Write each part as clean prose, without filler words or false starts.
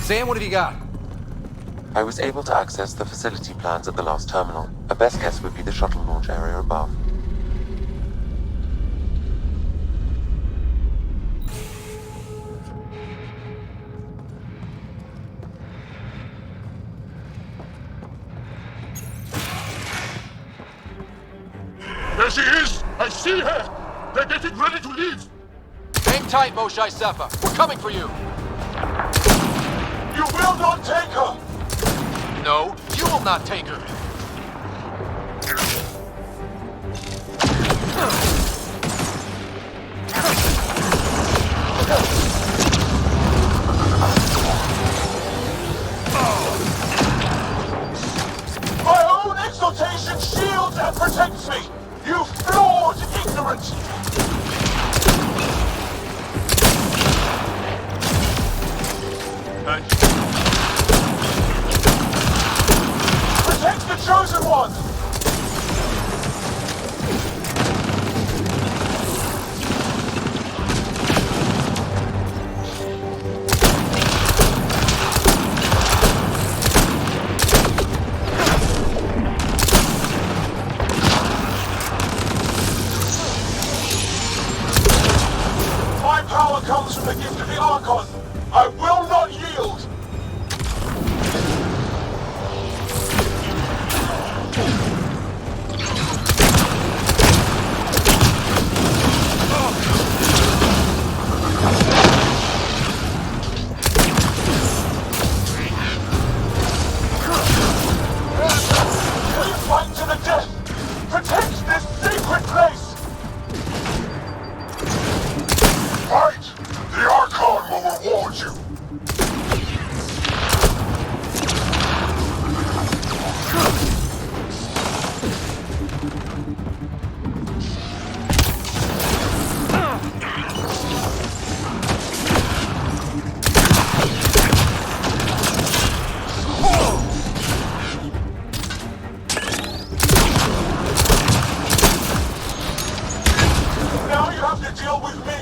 Sam, what have you got? I was able to access the facility plans at the last terminal. A best guess would be the shuttle launch area above. There she is! I see her! They're getting ready to leave! Hang tight, Moshae Sepa. We're coming for you! You will not take her! No, you will not take her! My own exaltation shields and protects me! You flawed ignorant! Protect the chosen one! My power comes from the gift of the Archon. I will not yield! We fight to the death! Protect this sacred place! Fight! The Archon will reward you! Now you have to deal with me!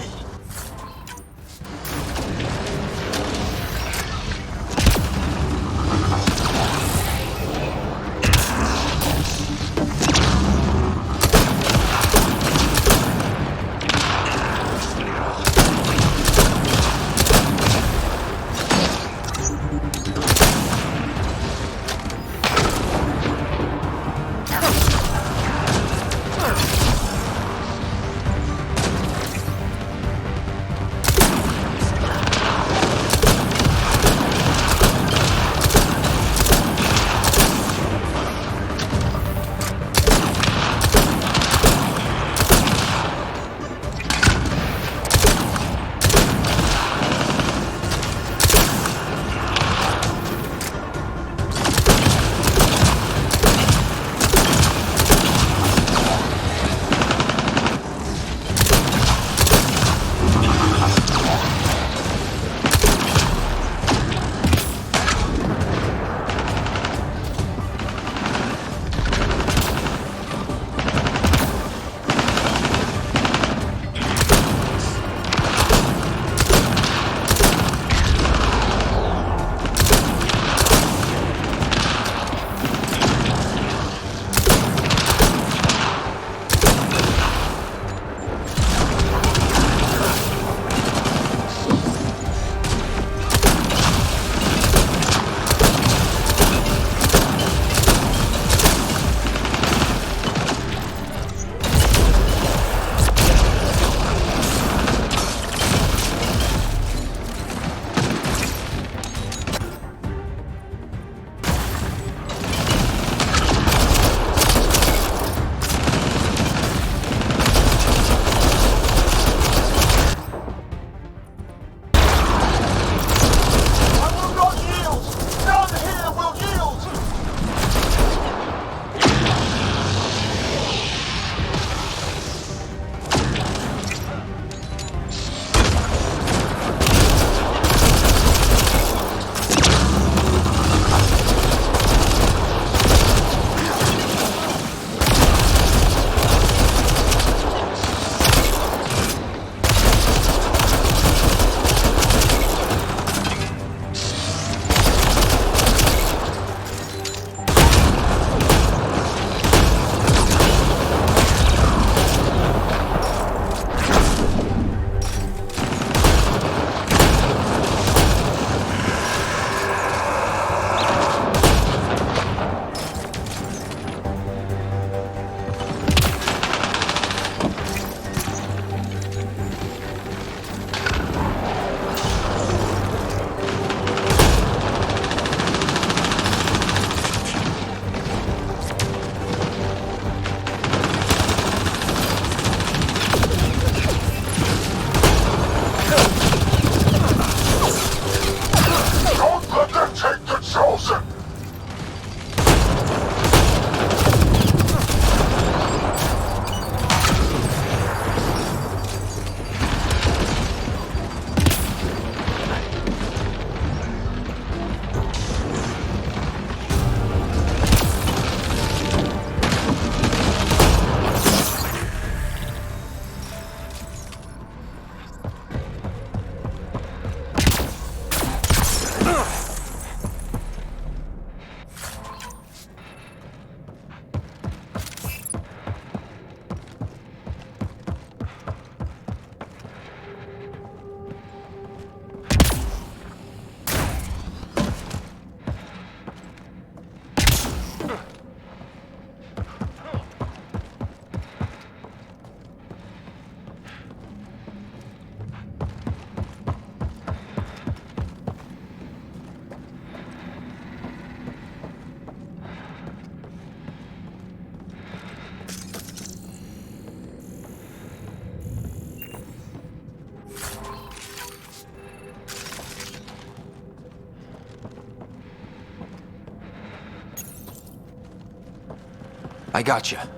I gotcha.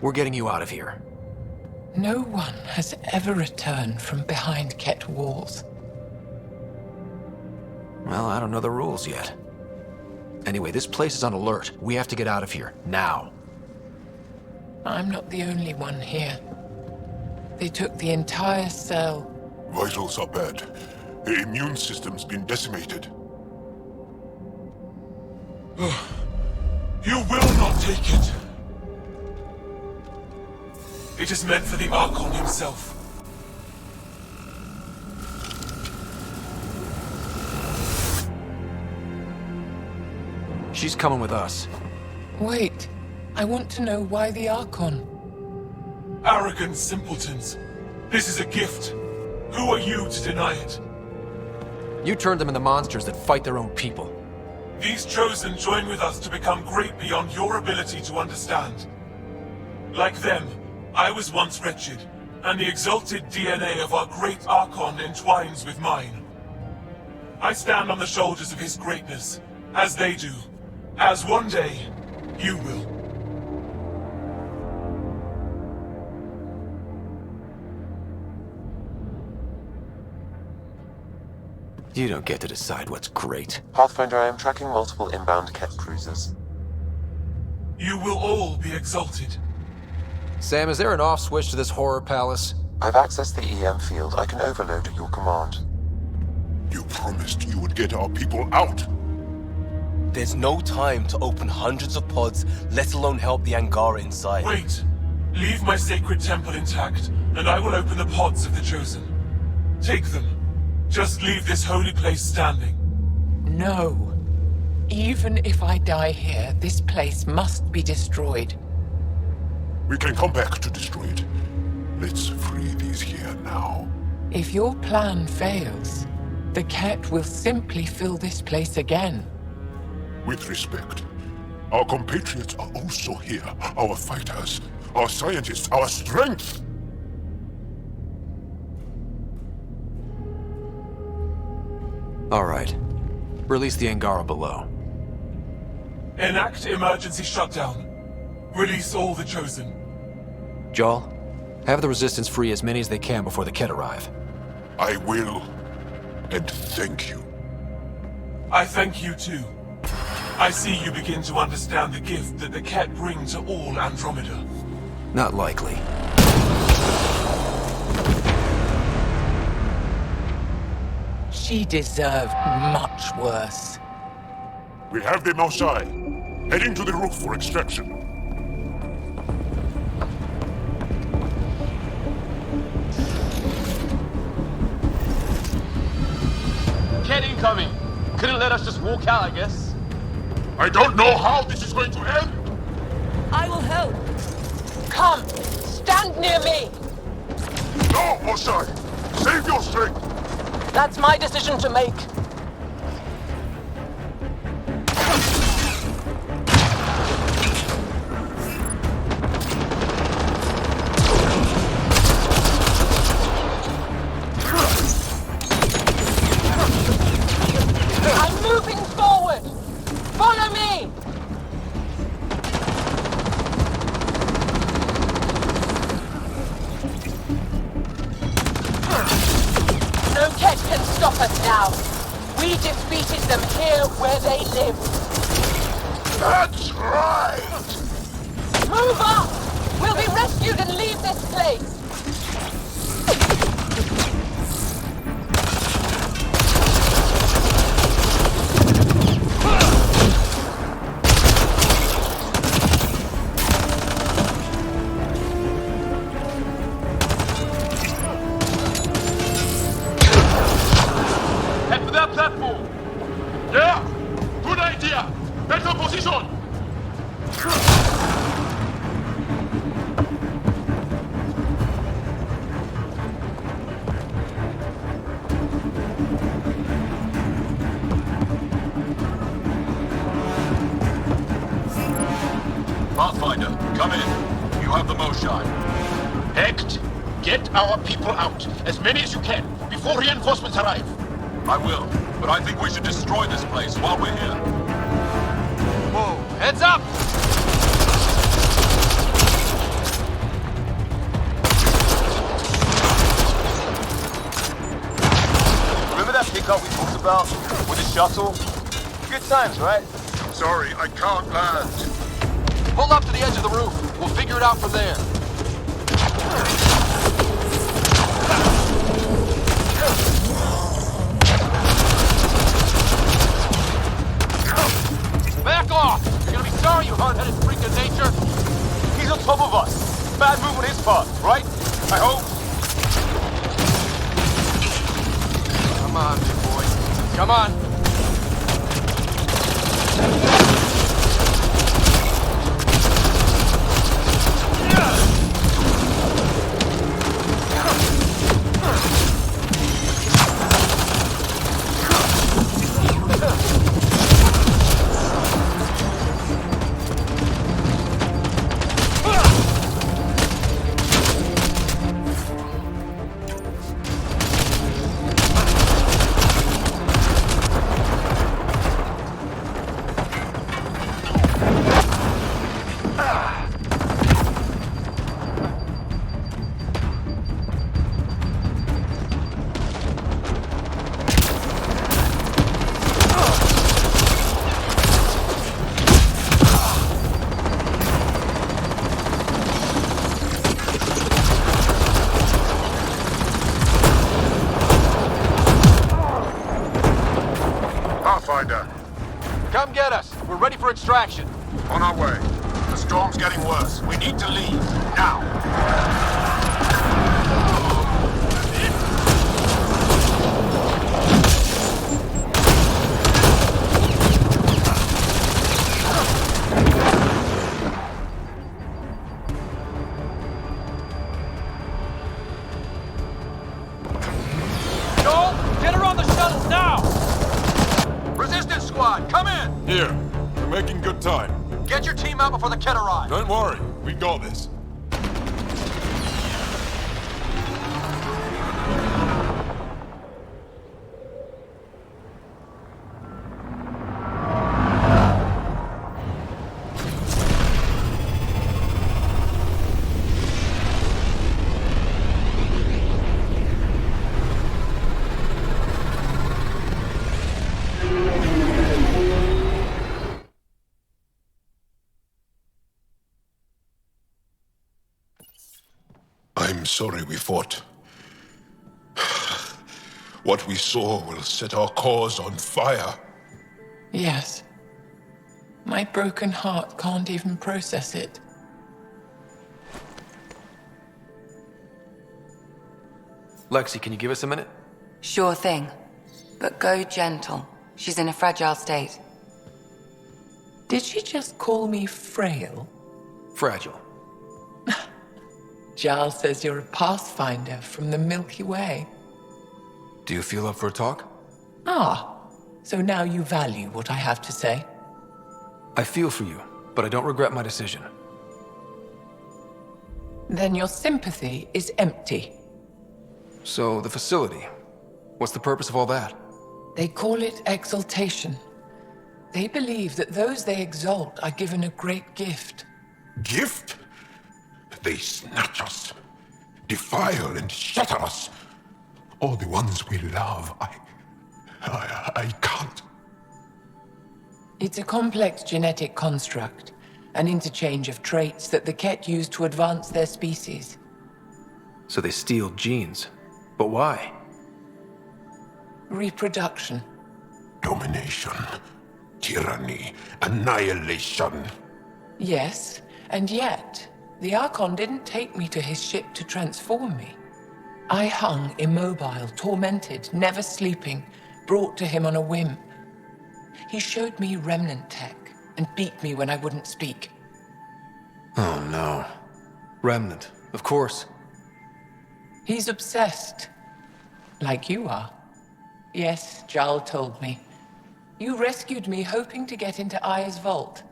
We're getting you out of here. No one has ever returned from behind Ket walls. Well, I don't know the rules yet. Anyway, this place is on alert. We have to get out of here, now. I'm not the only one here. They took the entire cell. Vitals are bad. The immune system's been decimated. You will not take it. It is meant for the Archon himself. She's coming with us. Wait, I want to know why the Archon. Arrogant simpletons. This is a gift. Who are you to deny it? You turned them into monsters that fight their own people. These Chosen join with us to become great beyond your ability to understand. Like them, I was once wretched, and the exalted DNA of our great Archon entwines with mine. I stand on the shoulders of his greatness, as they do, as one day, you will. You don't get to decide what's great. Pathfinder, I am tracking multiple inbound Ket cruisers. You will all be exalted. Sam, is there an off switch to this horror palace? I've accessed the EM field. I can overload at your command. You promised you would get our people out. There's no time to open hundreds of pods, let alone help the Angara inside. Wait. Leave my sacred temple intact, and I will open the pods of the Chosen. Take them. Just leave this holy place standing. No. Even if I die here, this place must be destroyed. We can come back to destroy it. Let's free these here now. If your plan fails, the Ket will simply fill this place again. With respect, our compatriots are also here. Our fighters, our scientists, our strength! All right. Release the Angara below. Enact emergency shutdown. Release all the Chosen. Jarl, have the Resistance free as many as they can before the Ket arrive. I will. And thank you. I thank you too. I see you begin to understand the gift that the Ket bring to all Andromeda. Not likely. She deserved much worse. We have them outside. Heading to the roof for extraction. Ket incoming! Couldn't let us just walk out, I guess. I don't know how this is going to end! I will help. Come! Stand near me! No, Mosai! Save your strength! That's my decision to make. I'm moving forward! Follow me! No Ket can stop us now. We defeated them here where they live. That's right! Move up! We'll be rescued and leave this place! Head for that platform! Yeah! Good idea! Better position! Pathfinder, come in. You have the Moshai. Hecht, get our people out. As many as you can, before reinforcements arrive. I will, but I think we should destroy this place while we're here. Whoa, heads up! about with the shuttle? Good times, right? Sorry, I can't land. Pull up to the edge of the roof. We'll figure it out from there. Back off! You're gonna be sorry, you hard-headed freak of nature. He's on top of us. Bad move on his part, right? I hope. Come on, big boy. Come on. Come get us. We're ready for extraction. On our way. The storm's getting worse. We need to leave. Now. Joel, get her on the shuttle now! Resistance squad, come in! Here. We're making good time. Get your team out before the kid arrives. Don't worry. We got this. I'm sorry we fought. What we saw will set our cause on fire. Yes. My broken heart can't even process it. Lexi, can you give us a minute? Sure thing. But go gentle. She's in a fragile state. Did she just call me frail? Fragile. Giles says you're a pathfinder from the Milky Way. Do you feel up for a talk? Ah, so now you value what I have to say. I feel for you, but I don't regret my decision. Then your sympathy is empty. So, the facility. What's the purpose of all that? They call it exaltation. They believe that those they exalt are given a great gift. Gift? They snatch us, defile and shatter us. All the ones we love, I can't. It's a complex genetic construct, an interchange of traits that the Ket use to advance their species. So they steal genes. But why? Reproduction. Domination, tyranny, annihilation. Yes, and yet, the Archon didn't take me to his ship to transform me. I hung immobile, tormented, never sleeping, brought to him on a whim. He showed me remnant tech and beat me when I wouldn't speak. Oh no. Remnant, of course. He's obsessed. Like you are. Yes, Jarl told me. You rescued me hoping to get into Aya's vault.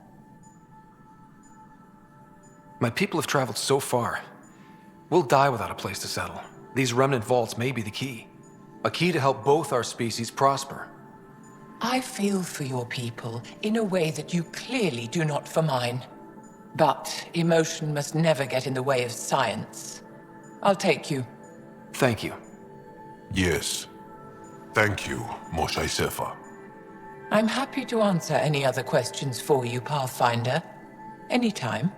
My people have traveled so far. We'll die without a place to settle. These remnant vaults may be the key. A key to help both our species prosper. I feel for your people in a way that you clearly do not for mine. But emotion must never get in the way of science. I'll take you. Thank you. Yes. Thank you, Moshe Sefa. I'm happy to answer any other questions for you, Pathfinder. Anytime.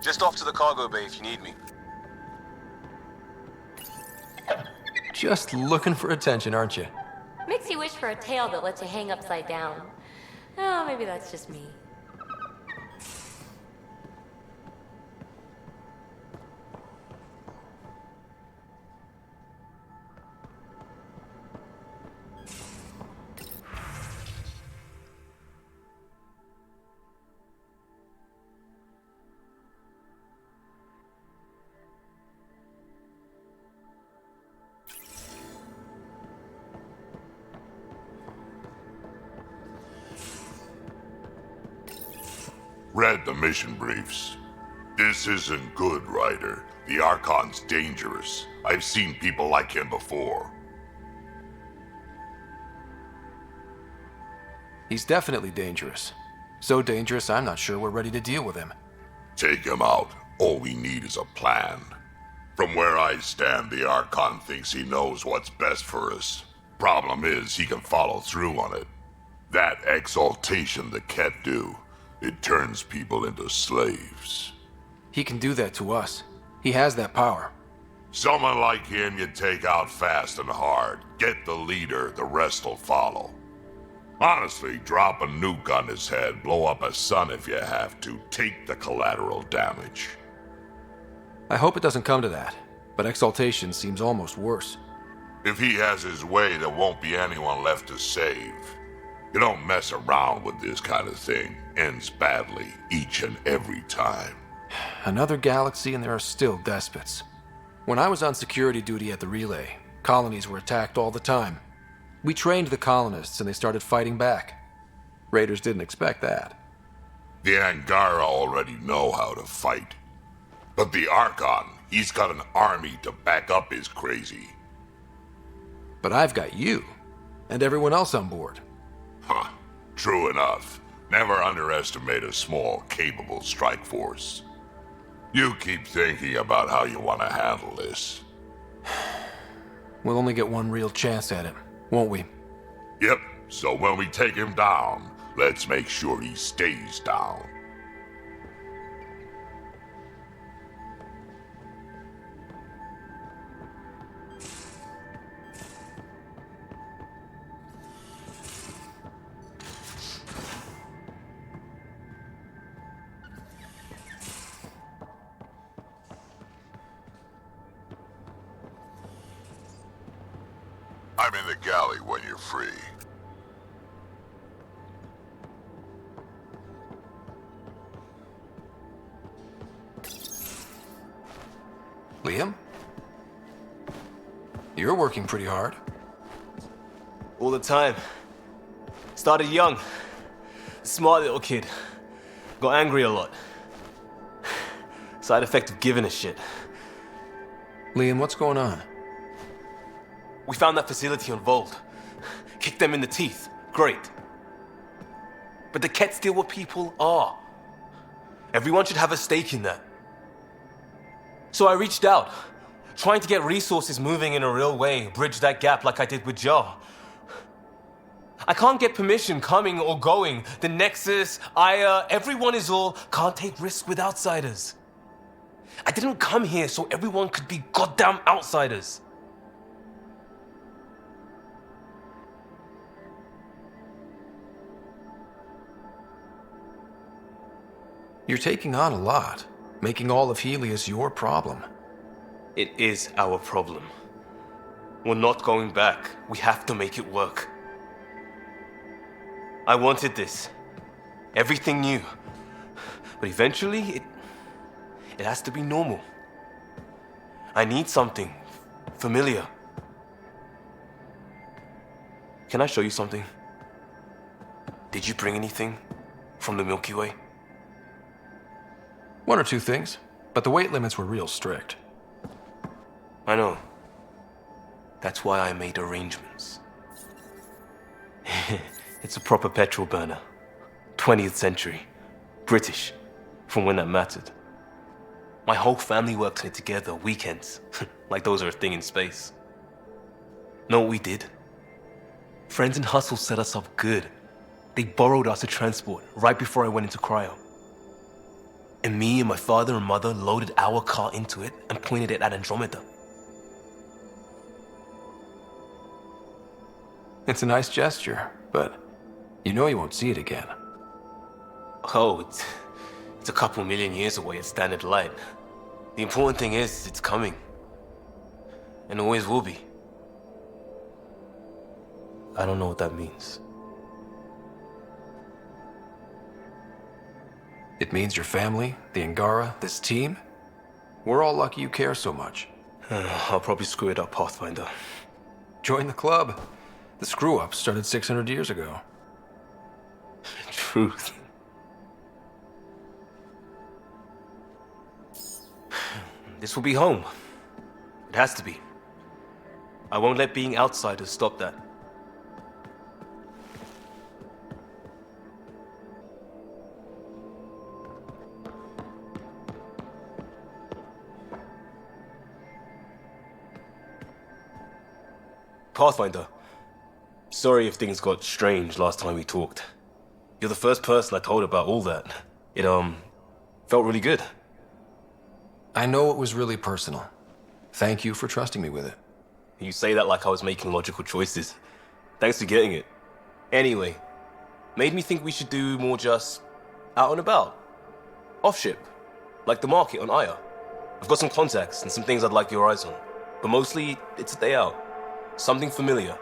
Just off to the cargo bay if you need me. Just looking for attention, aren't you? Makes you wish for a tail that lets you hang upside down. Oh, maybe that's just me. Read the mission briefs. This isn't good, Ryder. The Archon's dangerous. I've seen people like him before. He's definitely dangerous. So dangerous, I'm not sure we're ready to deal with him. Take him out. All we need is a plan. From where I stand, the Archon thinks he knows what's best for us. Problem is, he can follow through on it. That exaltation the Ket do, it turns people into slaves. He can do that to us. He has that power. Someone like him you take out fast and hard. Get the leader, the rest will follow. Honestly, drop a nuke on his head, blow up a sun if you have to. Take the collateral damage. I hope it doesn't come to that, but exaltation seems almost worse. If he has his way, there won't be anyone left to save. You don't mess around with this kind of thing. Ends badly, each and every time. Another galaxy and there are still despots. When I was on security duty at the relay, colonies were attacked all the time. We trained the colonists and they started fighting back. Raiders didn't expect that. The Angara already know how to fight. But the Archon, he's got an army to back up his crazy. But I've got you, and everyone else on board. Huh, true enough. Never underestimate a small, capable strike force. You keep thinking about how you want to handle this. We'll only get one real chance at it, won't we? Yep, so when we take him down, let's make sure he stays down. I'm in the galley when you're free. Liam? You're working pretty hard. All the time. Started young. Smart little kid. Got angry a lot. Side effect of giving a shit. Liam, what's going on? We found that facility on Vold. Kicked them in the teeth. Great. But the Ket steal what people are. Everyone should have a stake in that. So I reached out, trying to get resources moving in a real way, bridge that gap like I did with Jar. I can't get permission coming or going. The Nexus, Aya, everyone is all can't take risks with outsiders. I didn't come here so everyone could be goddamn outsiders. You're taking on a lot, making all of Helios your problem. It is our problem. We're not going back. We have to make it work. I wanted this. Everything new. But eventually, it has to be normal. I need something familiar. Can I show you something? Did you bring anything from the Milky Way? One or two things, but the weight limits were real strict. I know. That's why I made arrangements. It's a proper petrol burner. 20th century. British. From when that mattered. My whole family worked on it together, weekends. Like those are a thing in space. Know what we did? Friends in Hustle set us up good. They borrowed us to transport right before I went into cryo. And me and my father and mother loaded our car into it and pointed it at Andromeda. It's a nice gesture, but you know you won't see it again. Oh, it's a couple million years away at standard light. The important thing is, it's coming. And always will be. I don't know what that means. It means your family, the Angara, this team. We're all lucky you care so much. I'll probably screw it up, Pathfinder. Join the club. The screw-up started 600 years ago. Truth. This will be home. It has to be. I won't let being outsiders stop that. Pathfinder, sorry if things got strange last time we talked. You're the first person I told about all that. It, felt really good. I know it was really personal. Thank you for trusting me with it. You say that like I was making logical choices. Thanks for getting it. Anyway, made me think we should do more just out and about. Off ship. Like the market on Aya. I've got some contacts and some things I'd like your eyes on. But mostly, it's a day out. Something familiar.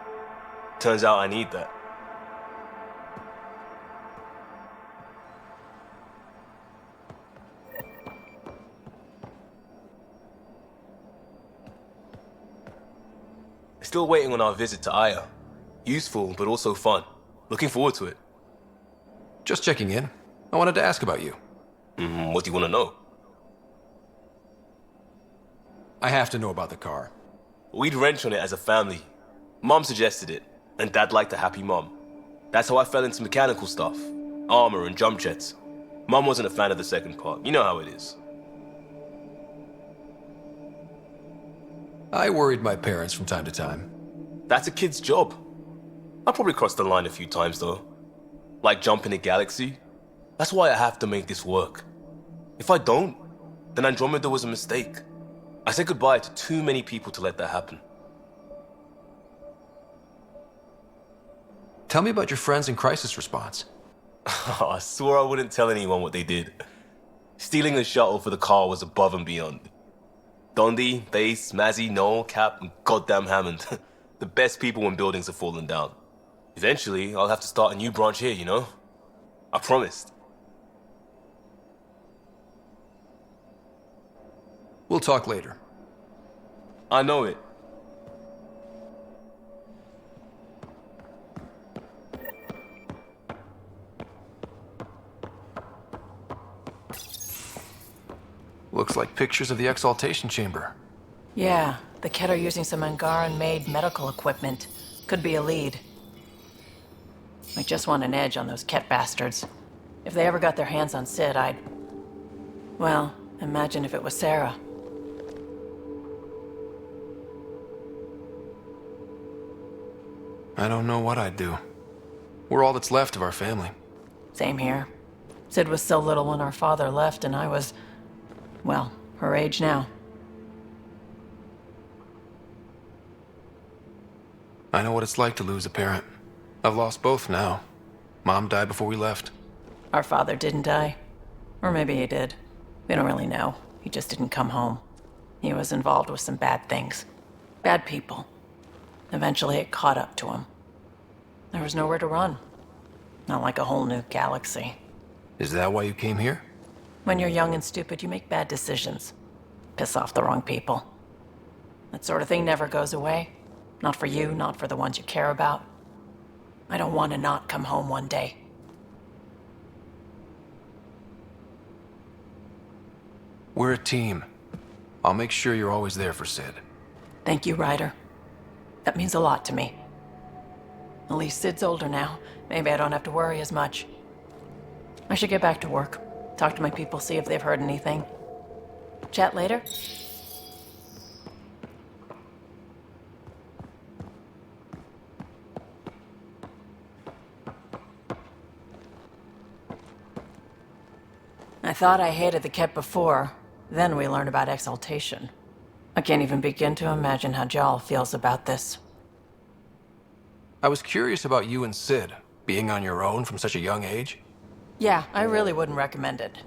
Turns out I need that. Still waiting on our visit to Aya. Useful, but also fun. Looking forward to it. Just checking in. I wanted to ask about you. What do you want to know? I have to know about the car. We'd wrench on it as a family. Mom suggested it, and Dad liked a happy mom. That's how I fell into mechanical stuff. Armor and jump jets. Mom wasn't a fan of the second part. You know how it is. I worried my parents from time to time. That's a kid's job. I probably crossed the line a few times, though. Like jumping a galaxy. That's why I have to make this work. If I don't, then Andromeda was a mistake. I said goodbye to too many people to let that happen. Tell me about your friends in crisis response. I swore I wouldn't tell anyone what they did. Stealing a shuttle for the car was above and beyond. Dondi, Base, Mazzy, Noel, Cap, and goddamn Hammond. The best people when buildings have fallen down. Eventually, I'll have to start a new branch here, you know? I promised. We'll talk later. I know it. Looks like pictures of the exaltation chamber. Yeah, the Ket are using some Angaran-made medical equipment. Could be a lead. I just want an edge on those Ket bastards. If they ever got their hands on Sid, I'd... Well, imagine if it was Sarah. I don't know what I'd do. We're all that's left of our family. Same here. Sid was so little when our father left, and I was... well, her age now. I know what it's like to lose a parent. I've lost both now. Mom died before we left. Our father didn't die. Or maybe he did. We don't really know. He just didn't come home. He was involved with some bad things. Bad people. Eventually it caught up to him. There was nowhere to run. Not like a whole new galaxy. Is that why you came here? When you're young and stupid, you make bad decisions. Piss off the wrong people. That sort of thing never goes away. Not for you, not for the ones you care about. I don't want to not come home one day. We're a team. I'll make sure you're always there for Sid. Thank you, Ryder. That means a lot to me. At least Sid's older now. Maybe I don't have to worry as much. I should get back to work. Talk to my people, see if they've heard anything. Chat later? I thought I hated the Ket before. Then we learned about exaltation. I can't even begin to imagine how Jal feels about this. I was curious about you and Sid, being on your own from such a young age. Yeah, I really wouldn't recommend it.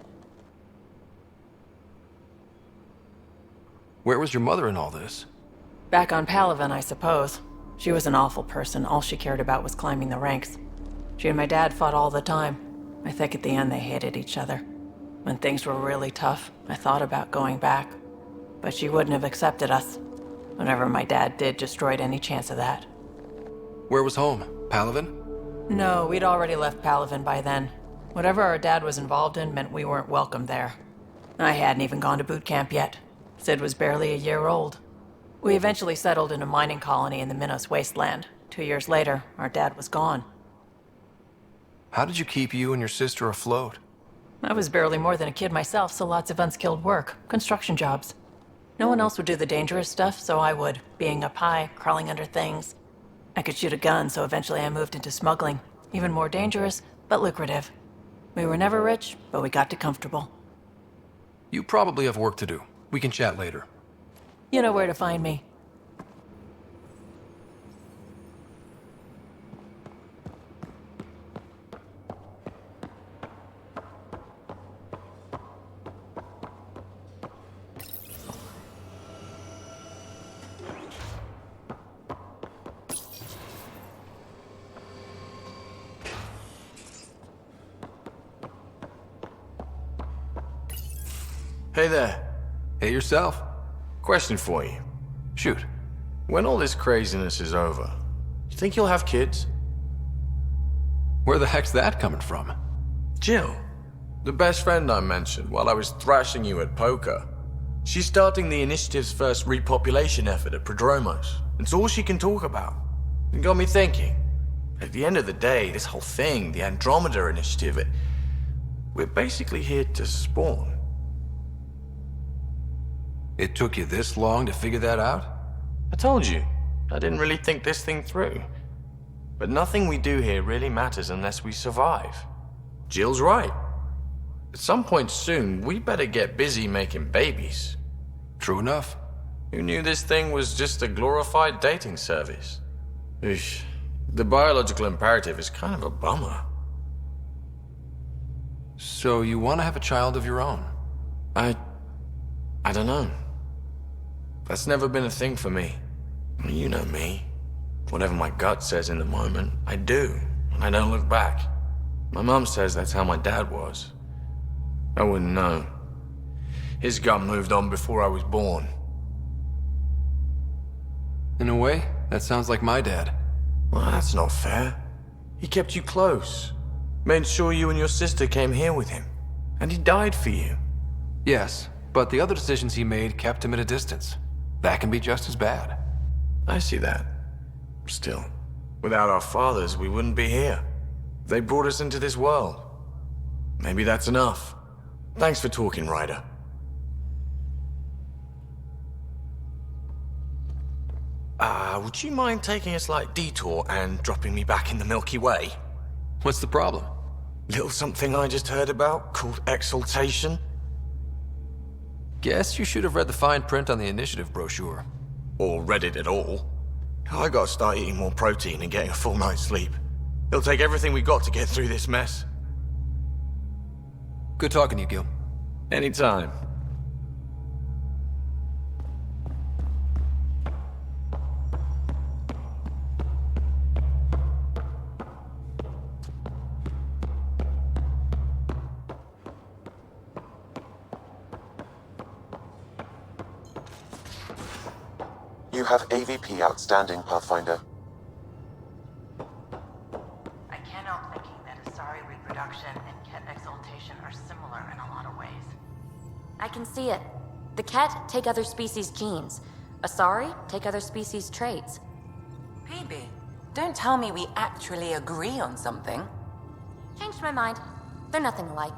Where was your mother in all this? Back on Palaven, I suppose. She was an awful person. All she cared about was climbing the ranks. She and my dad fought all the time. I think at the end they hated each other. When things were really tough, I thought about going back. But she wouldn't have accepted us. Whatever my dad did destroyed any chance of that. Where was home? Palaven? No, we'd already left Palaven by then. Whatever our dad was involved in meant we weren't welcome there. I hadn't even gone to boot camp yet. Sid was barely a year old. We eventually settled in a mining colony in the Minos wasteland. 2 years later, our dad was gone. How did you keep you and your sister afloat? I was barely more than a kid myself, so lots of unskilled work. Construction jobs. No one else would do the dangerous stuff, so I would. Being up high, crawling under things. I could shoot a gun, so eventually I moved into smuggling. Even more dangerous, but lucrative. We were never rich, but we got too comfortable. You probably have work to do. We can chat later. You know where to find me. Hey there. Hey yourself. Question for you. Shoot. When all this craziness is over, you think you'll have kids? Where the heck's that coming from? Jill, the best friend I mentioned while I was thrashing you at poker. She's starting the initiative's first repopulation effort at Prodromos. It's all she can talk about. It got me thinking. At the end of the day, this whole thing, the Andromeda initiative, we're basically here to spawn. It took you this long to figure that out? I told you, I didn't really think this thing through. But nothing we do here really matters unless we survive. Jill's right. At some point soon, we better get busy making babies. True enough. Who knew this thing was just a glorified dating service? Eesh, the biological imperative is kind of a bummer. So you want to have a child of your own? I don't know. That's never been a thing for me. You know me. Whatever my gut says in the moment, I do, and I don't look back. My mum says that's how my dad was. I wouldn't know. His gut moved on before I was born. In a way, that sounds like my dad. Well, that's not fair. He kept you close. Made sure you and your sister came here with him. And he died for you. Yes, but the other decisions he made kept him at a distance. That can be just as bad. I see that. Still, without our fathers, we wouldn't be here. They brought us into this world. Maybe that's enough. Thanks for talking, Ryder. Would you mind taking a slight detour and dropping me back in the Milky Way? What's the problem? Little something I just heard about called exaltation. Guess you should have read the fine print on the initiative brochure. Or read it at all. I gotta start eating more protein and getting a full night's sleep. It'll take everything we got to get through this mess. Good talking to you, Gil. Anytime. You have AVP outstanding, Pathfinder. I can't help thinking that Asari reproduction and Ket exaltation are similar in a lot of ways. I can see it. The Ket take other species' genes. Asari take other species' traits. PB, don't tell me we actually agree on something. Changed my mind. They're nothing alike.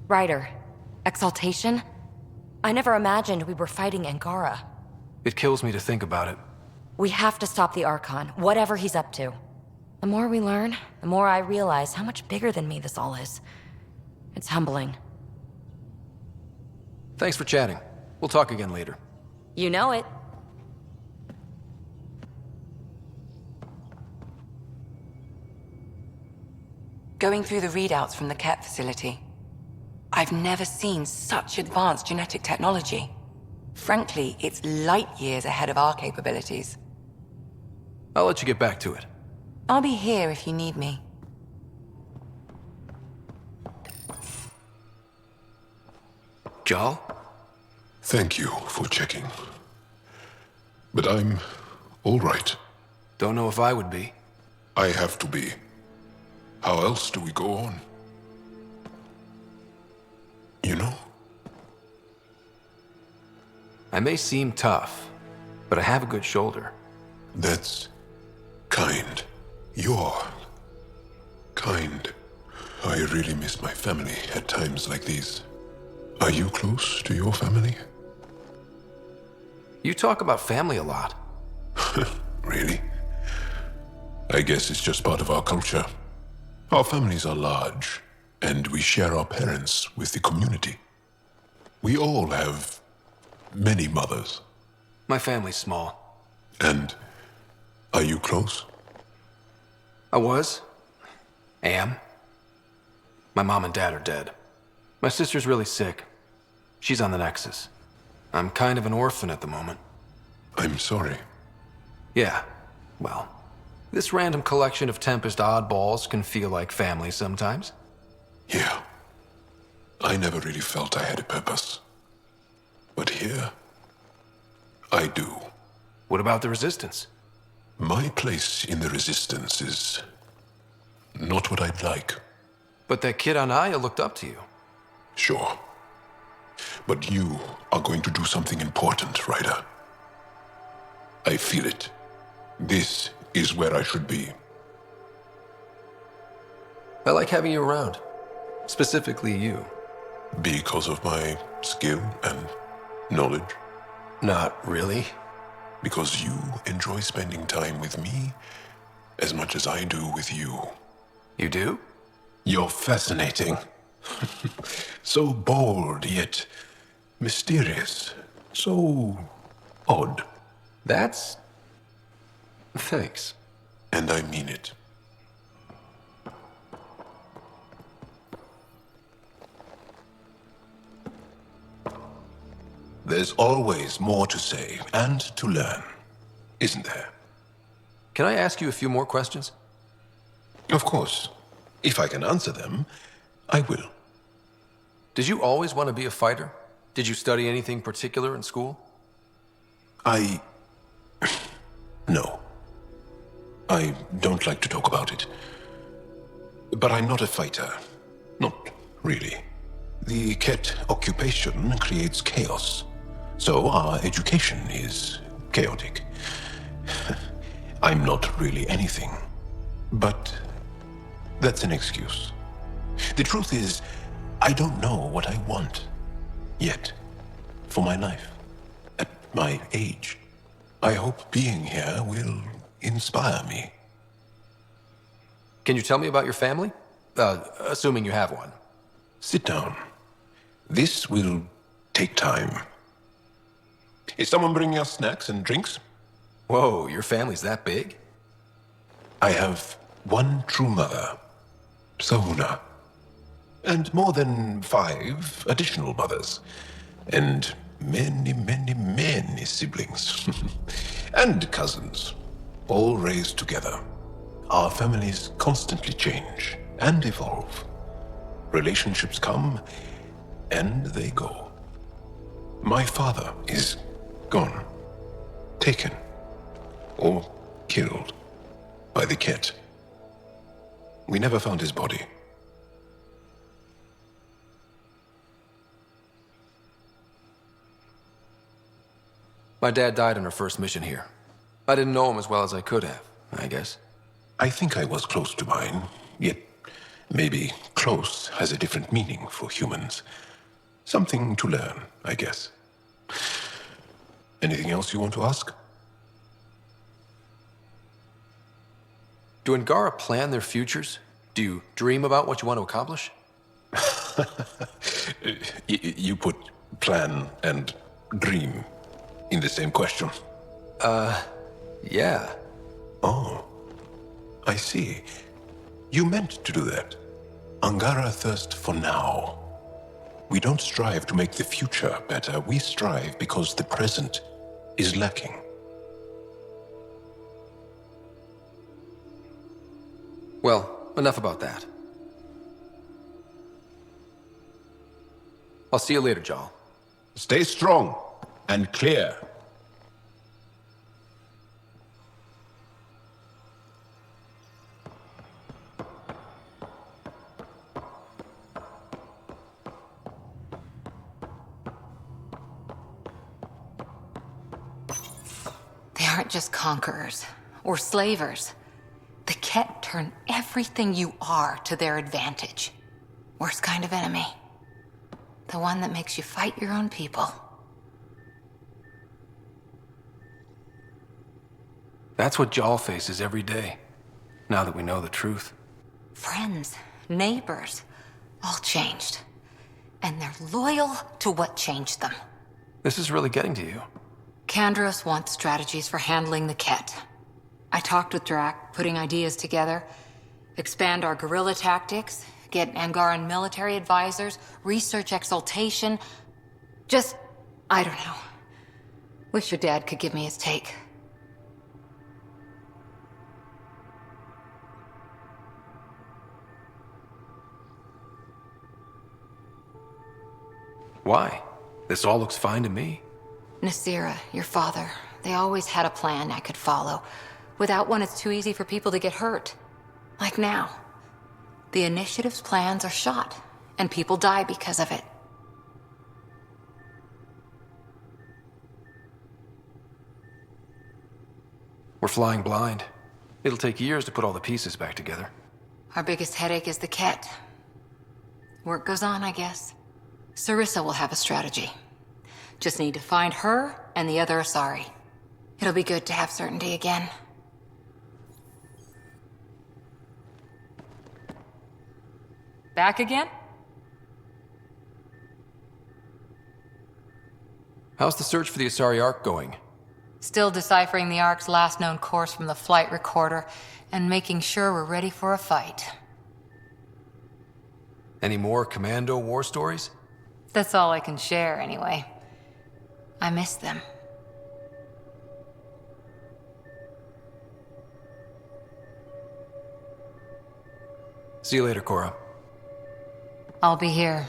Ryder, exaltation? I never imagined we were fighting Angara. It kills me to think about it. We have to stop the Archon, whatever he's up to. The more we learn, the more I realize how much bigger than me this all is. It's humbling. Thanks for chatting. We'll talk again later. You know it. Going through the readouts from the Ket facility, I've never seen such advanced genetic technology. Frankly, it's light years ahead of our capabilities. I'll let you get back to it. I'll be here if you need me. Jal? Thank you for checking. But I'm all right. Don't know if I would be. I have to be. How else do we go on? You know? I may seem tough, but I have a good shoulder. That's kind. You're kind. I really miss my family at times like these. Are you close to your family? You talk about family a lot. Really? I guess it's just part of our culture. Our families are large, and we share our parents with the community. We all have many mothers. My family's small. And are you close? I was. Am. My mom and dad are dead. My sister's really sick. She's on the Nexus. I'm kind of an orphan at the moment. I'm sorry. Yeah, well, this random collection of Tempest oddballs can feel like family sometimes. Yeah. I never really felt I had a purpose. But here, I do. What about the Resistance? My place in the Resistance is not what I'd like. But that kid on Aya looked up to you. Sure. But you are going to do something important, Ryder. I feel it. This is where I should be. I like having you around. Specifically you. Because of my skill and knowledge? Not really. Because you enjoy spending time with me as much as I do with you. You do? You're fascinating. So bold, yet mysterious. So odd. That's... Thanks. And I mean it. There's always more to say and to learn, isn't there? Can I ask you a few more questions? Of course. If I can answer them, I will. Did you always want to be a fighter? Did you study anything particular in school? No. I don't like to talk about it. But I'm not a fighter. Not really. The Ket occupation creates chaos. So our education is chaotic. I'm not really anything. But that's an excuse. The truth is, I don't know what I want. Yet. For my life. At my age. I hope being here will inspire me. Can you tell me about your family? Assuming you have one. Sit down. This will take time. Is someone bringing us snacks and drinks? Whoa, your family's that big? I have one true mother, Sahuna, and more than 5 additional mothers, and many siblings, and cousins, all raised together. Our families constantly change and evolve. Relationships come and they go. My father is gone, taken, or killed by the Ket. We never found his body. My dad died on our first mission here. I didn't know him as well as I could have, I guess. I think I was close to mine, yet maybe close has a different meaning for humans. Something to learn, I guess. Anything else you want to ask? Do Angara plan their futures? Do you dream about what you want to accomplish? You put plan and dream in the same question. Yeah. Oh, I see. You meant to do that. Angara thirst for now. We don't strive to make the future better. We strive because the present is lacking. Well, enough about that. I'll see you later, Jarl. Stay strong and clear. They aren't just conquerors or slavers. The Ket turn everything you are to their advantage. Worst kind of enemy. The one that makes you fight your own people. That's what Jarl faces every day, now that we know the truth. Friends, neighbors, all changed. And they're loyal to what changed them. This is really getting to you. Kandros wants strategies for handling the Ket. I talked with Drac, putting ideas together. Expand our guerrilla tactics, get Angaran military advisors, research exaltation. Just, I don't know. Wish your dad could give me his take. Why? This all looks fine to me. Nasira, your father, they always had a plan I could follow. Without one, it's too easy for people to get hurt. Like now. The initiative's plans are shot, and people die because of it. We're flying blind. It'll take years to put all the pieces back together. Our biggest headache is the Ket. Work goes on, I guess. Sarissa will have a strategy. Just need to find her and the other Asari. It'll be good to have certainty again. Back again? How's the search for the Asari Ark going? Still deciphering the Ark's last known course from the flight recorder and making sure we're ready for a fight. Any more commando war stories? That's all I can share, anyway. I miss them. See you later, Cora. I'll be here.